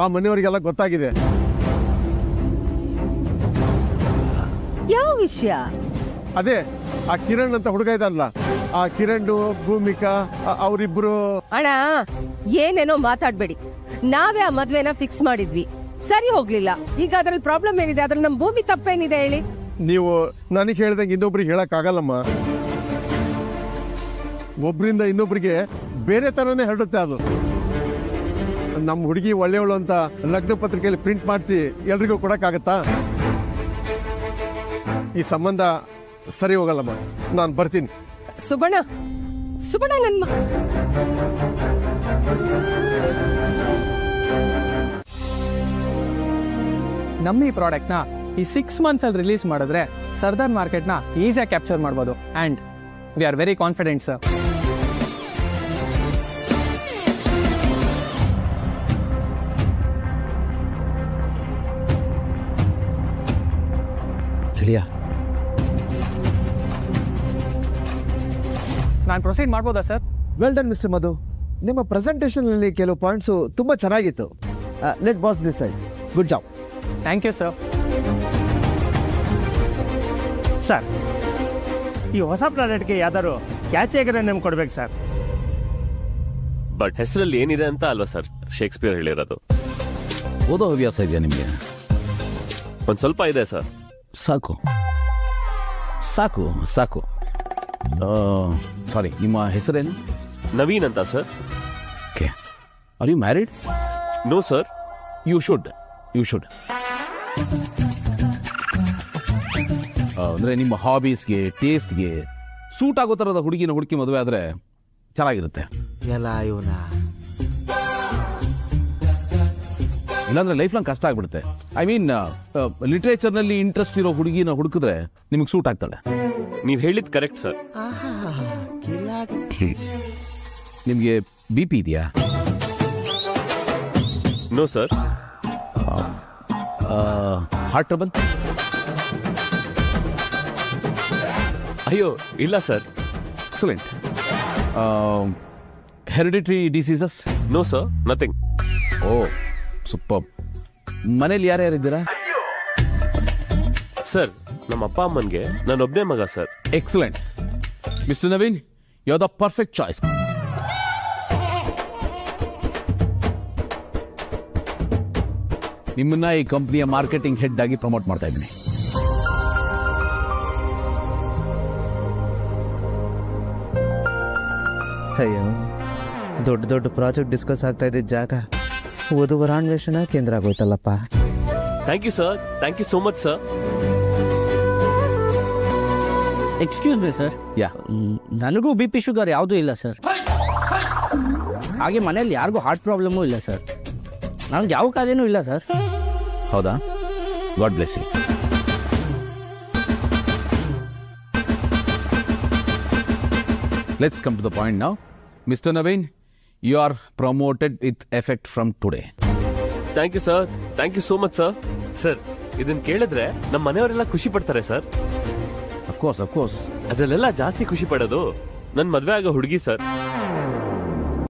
[SPEAKER 16] ಆ ಮನೆಯವರಿಗೆಲ್ಲ ಗೊತ್ತಾಗಿದೆ.
[SPEAKER 10] ಯಾವ ವಿಷಯ?
[SPEAKER 16] ಅದೇ ಆ ಕಿರಣ್ ಅಂತ ಹುಡುಗ ಇದಾರಲ್ಲ, ಆ ಕಿರಣ್ ಭೂಮಿಕಾ ಅವರಿಬ್ರು.
[SPEAKER 10] ಅಣ್ಣ, ಏನೇನೋ ಮಾತಾಡ್ಬೇಡಿ. ನಾವೇ ಆ ಮದ್ವೆನ ಫಿಕ್ಸ್ ಮಾಡಿದ್ವಿ, ಸರಿ ಹೋಗ್ಲಿಲ್ಲ. ಈಗ ಅದ್ರಲ್ಲಿ ಪ್ರಾಬ್ಲಮ್ ಏನಿದೆ? ಅದ್ರಲ್ಲಿ ನಮ್ ಭೂಮಿ ತಪ್ಪೇನಿದೆ ಹೇಳಿ?
[SPEAKER 16] ನೀವು ನನಗೆ ಹೇಳ್ದಂಗೆ ಇನ್ನೊಬ್ರಿಗೆ ಹೇಳಕ್ ಆಗಲ್ಲಮ್ಮ. ಒಬ್ರಿಂದ ಇನ್ನೊಬ್ರಿಗೆ ಬೇರೆ ತರನೇ ಹರಡುತ್ತೆ ಅದು. ನಮ್ಮ ಹುಡುಗಿ ಒಳ್ಳೆಯವಳು ಅಂತ ಲಗ್ನ ಪತ್ರಿಕೆಯಲ್ಲಿ ಪ್ರಿಂಟ್ ಮಾಡಿಸಿ ಎಲ್ರಿಗೂ ಕೊಡಕ್ಕಾಗತ್ತಾ? ಈ ಸಂಬಂಧ ಸರಿ ಹೋಗಲ್ಲಮ್ಮ. ನಾನು ಬರ್ತೀನಿ.
[SPEAKER 10] ಸುಬಣ ಸುಬಣ, ನನ್ನ
[SPEAKER 17] ನಮ್ಮ ಈ ಪ್ರಾಡಕ್ಟ್ನ ಈ 6 months ಅಲ್ಲಿ ರಿಲೀಸ್ ಮಾಡಿದ್ರೆ ಸರ್ದಾರ್ ಮಾರ್ಕೆಟ್ನ ಈಸಿಯಾಗಿ ಕ್ಯಾಪ್ಚರ್ ಮಾಡ್ಬೋದು. And we are very confident sir. ನಾನು ಪ್ರೊಸೀಡ್ ಮಾಡ್ಬೋದಾ sir?
[SPEAKER 16] Well done mister Madhu. ನಿಮ್ಮ ಪ್ರೆಸೆಂಟೇಷನ್ ಅಲ್ಲಿ ಕೆಲವು ಪಾಯಿಂಟ್ಸ್ ತುಂಬಾ ಚೆನ್ನಾಗಿತ್ತು. Let boss decide. Good job.
[SPEAKER 17] Thank you sir.
[SPEAKER 16] Sir, ಈ ಹೊಸ ಪ್ರಾಡಕ್ಟ್ಗೆ ಯಾವ್ದಾದ್ರು ಕ್ಯಾಚ್ ನೇಮ್ ಕೊಡ್ಬೇಕು ಸರ್.
[SPEAKER 18] ಬಟ್ ಹೆಸರಲ್ಲಿ ಏನಿದೆ ಅಂತ ಅಲ್ವಾ ಸರ್ ಶೇಕ್ಸ್ಪಿಯರ್ ಹೇಳಿರೋದು?
[SPEAKER 19] ಓದೋ ಹವ್ಯಾಸ ಇದೆಯಾ ನಿಮಗೆ?
[SPEAKER 18] ಒಂದ್ ಸ್ವಲ್ಪ ಇದೆ ಸರ್.
[SPEAKER 19] ಸಾಕು ಸಾಕು ಸಾಕು. ಸಾರಿ, ನಿಮ್ಮ ಹೆಸರೇನು?
[SPEAKER 18] ನವೀನ್ ಅಂತ sir.
[SPEAKER 19] Okay. Are you married?
[SPEAKER 18] No sir.
[SPEAKER 19] You should. ಅಂದ್ರೆ ನಿಮ್ಮ ಹಾಬೀಸ್ಗೆ, ಟೇಸ್ಟ್ಗೆ ಸೂಟ್ ಆಗೋ ಥರದ ಹುಡುಕಿ ಮದುವೆ ಆದ್ರೆ ಚೆನ್ನಾಗಿರುತ್ತೆ. ಇಲ್ಲಾಂದ್ರೆ ಲೈಫ್ ಲಾಂಗ್ ಕಷ್ಟ ಆಗ್ಬಿಡುತ್ತೆ. ಐ ಮೀನ್, ಲಿಟ್ರೇಚರ್ನಲ್ಲಿ ಇಂಟ್ರೆಸ್ಟ್ ಇರೋ ಹುಡುಗಿನ ಹುಡುಕಿದ್ರೆ ನಿಮಗೆ ಸೂಟ್ ಆಗ್ತಾಳೆ.
[SPEAKER 18] ನೀವ್ ಹೇಳಿದ್ ಕರೆಕ್ಟ್ ಸರ್.
[SPEAKER 19] ನಿಮ್ಗೆ BP ಇದೆಯಾ?
[SPEAKER 18] No sir.
[SPEAKER 19] Heart trouble?
[SPEAKER 18] ಅಯ್ಯೋ ಇಲ್ಲ sir.
[SPEAKER 19] Excellent. Hereditary diseases?
[SPEAKER 18] No sir, nothing.
[SPEAKER 19] Oh super. ಮನೇಲಿ ಯಾರ್ಯಾರಿದ್ದೀರಾ?
[SPEAKER 18] ಸರ್ ನಮ್ಮ ಅಪ್ಪ ಅಮ್ಮನ್ಗೆ ನಾನೊಬ್ಬನೇ ಮಗ sir.
[SPEAKER 19] Excellent. Mister Naveen, you are the perfect choice. ನಿಮ್ಮನ್ನ ಈ ಕಂಪ್ನಿಯ ಮಾರ್ಕೆಟಿಂಗ್ ಹೆಡ್ ಆಗಿ ಪ್ರಮೋಟ್ ಮಾಡ್ತಾ ಇದ್ದೀನಿ.
[SPEAKER 6] ಅಯ್ಯೋ, ದೊಡ್ಡ ದೊಡ್ಡ ಪ್ರಾಜೆಕ್ಟ್ ಡಿಸ್ಕಸ್ ಆಗ್ತಾ ಇದ್ದ ಜಾಗ ವಧುವರಾನ್ವೇಷಣಾ ಕೇಂದ್ರ ಆಗೋಯ್ತಲ್ಲಪ್ಪ.
[SPEAKER 18] Thank you sir, thank you so much sir.
[SPEAKER 15] Excuse me sir.
[SPEAKER 19] Yeah,
[SPEAKER 15] ನನಗೂ BP ಶುಗರ್ ಯಾವುದೂ ಇಲ್ಲ ಸರ್. ಹಾಗೆ ಮನೇಲಿ ಯಾರಿಗೂ ಹಾರ್ಟ್ ಪ್ರಾಬ್ಲಮೂ ಇಲ್ಲ ಸರ್. ನನಗೆ ಯಾವ ಕಾಯಿಲೆನೂ ಇಲ್ಲ ಸರ್.
[SPEAKER 19] ಹೌದಾ? God bless you. Let's come to the point now. Mr. Naveen, you are promoted with effect from today.
[SPEAKER 18] Thank you sir, thank you so much sir. Sir ಇದನ್ನ ಕೇಳಿದ್ರೆ ನಮ್ಮ ಮನೆಯವರೆಲ್ಲ ಖುಷಿ ಪಡ್ತಾರೆ ಸರ್.
[SPEAKER 19] Of course.
[SPEAKER 18] ಅದರಲ್ಲೆಲ್ಲ ಜಾಸ್ತಿ ಖುಷಿ ಪಡೋದು ನನ್ನ ಮದ್ವೆ ಆಗೋ ಹುಡುಗಿ ಸರ್.